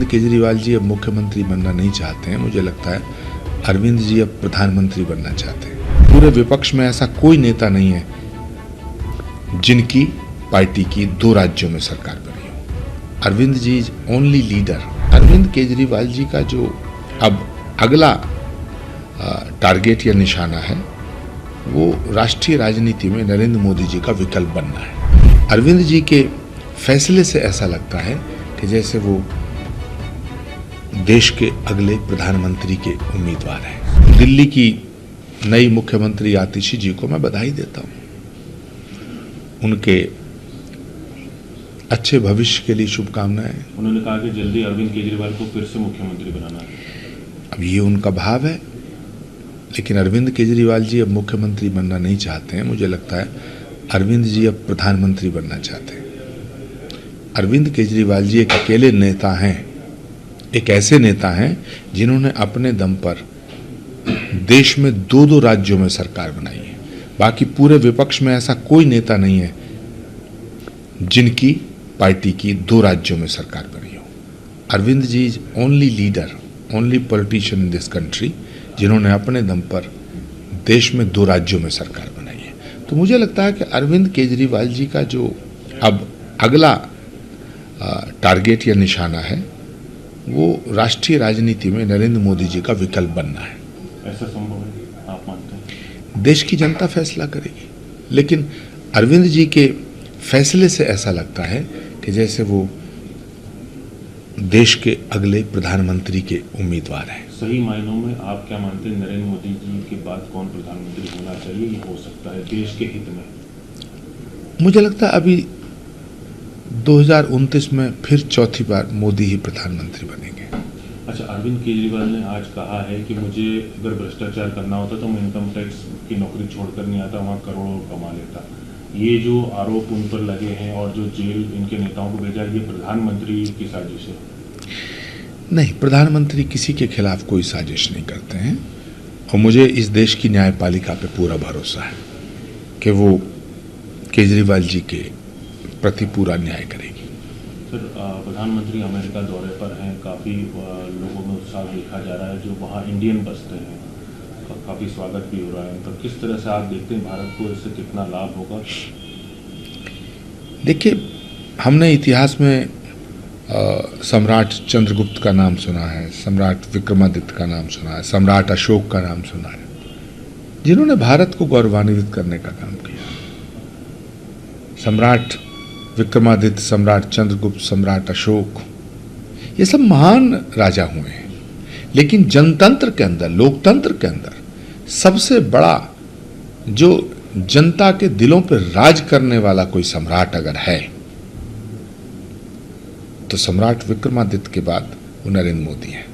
केजरीवाल जी अब मुख्यमंत्री बनना नहीं चाहते हैं। मुझे लगता है अरविंद जी अब प्रधानमंत्री बनना चाहते हैं। पूरे विपक्ष में ऐसा कोई नेता नहीं है जिनकी पार्टी की 2 राज्यों में सरकार बनी हो। Arvind ji is only leader. Arvind Kejriwal ji का जो अब अगला टारगेट या निशाना है वो राष्ट्रीय राजनीति में नरेंद्र मोदी जी का विकल्प बनना है। अरविंद जी के फैसले से ऐसा लगता है कि जैसे वो देश के अगले प्रधानमंत्री के उम्मीदवार हैं। दिल्ली की नई मुख्यमंत्री आतिशी जी को मैं बधाई देता हूं, उनके अच्छे भविष्य के लिए शुभकामनाएं। उन्होंने कहा कि जल्दी अरविंद केजरीवाल को फिर से मुख्यमंत्री बनाना है। अब ये उनका भाव है, लेकिन अरविंद केजरीवाल जी अब मुख्यमंत्री बनना नहीं चाहते हैं। मुझे लगता है अरविंद जी अब प्रधानमंत्री बनना चाहते हैं। अरविंद केजरीवाल जी एक अकेले नेता हैं, एक ऐसे नेता हैं जिन्होंने अपने दम पर देश में 2 राज्यों में सरकार बनाई है। बाकी पूरे विपक्ष में ऐसा कोई नेता नहीं है जिनकी पार्टी की 2 राज्यों में सरकार बनी हो। Arvind ji is only leader, only politician in this country जिन्होंने अपने दम पर देश में 2 राज्यों में सरकार बनाई है। तो मुझे लगता है कि अरविंद केजरीवाल जी का जो अब अगला टारगेट या निशाना है वो राष्ट्रीय राजनीति में नरेंद्र मोदी जी का विकल्प बनना है। ऐसा संभव है, आप मानते हैं? देश की जनता फैसला करेगी, लेकिन अरविंद जी के फैसले से ऐसा लगता है कि जैसे वो देश के अगले प्रधानमंत्री के उम्मीदवार हैं। सही मायनों में आप क्या मानते हैं, नरेंद्र मोदी जी के बाद कौन प्रधानमंत्री होना चाहिए, ये हो सकता है देश के हित में? मुझे लगता है अभी 2029 में फिर चौथी बार मोदी ही प्रधानमंत्री बनेंगे। अच्छा, अरविंद केजरीवाल ने आज कहा है कि मुझे अगर भ्रष्टाचार करना होता तो मैं इनकम टैक्स की नौकरी छोड़कर नहीं आता, वहाँ करोड़ों कमा लेता। ये जो आरोप उन पर लगे हैं और जो जेल इनके नेताओं को भेजा, ये प्रधानमंत्री की साजिश है? नहीं, प्रधानमंत्री किसी के खिलाफ कोई साजिश नहीं करते हैं और मुझे इस देश की न्यायपालिका पे पूरा भरोसा है कि वो केजरीवाल जी के प्रति पूरा न्याय करेगी। सर, प्रधानमंत्री अमेरिका दौरे पर हैं, काफ़ी लोगों में उत्साह देखा जा रहा है, जो वहाँ इंडियन बसते हैं, काफ़ी स्वागत भी हो रहा है उनका। किस तरह से आप देखते हैं भारत को इससे कितना लाभ होगा? देखिए, हमने इतिहास में सम्राट चंद्रगुप्त का नाम सुना है, सम्राट विक्रमादित्य का नाम सुना है, सम्राट अशोक का नाम सुना है, जिन्होंने भारत को गौरवान्वित करने का काम किया। सम्राट विक्रमादित्य, सम्राट चंद्रगुप्त, सम्राट अशोक, ये सब महान राजा हुए हैं, लेकिन जनतंत्र के अंदर, लोकतंत्र के अंदर सबसे बड़ा जो जनता के दिलों पर राज करने वाला कोई सम्राट अगर है तो सम्राट विक्रमादित्य के बाद वो नरेंद्र मोदी है।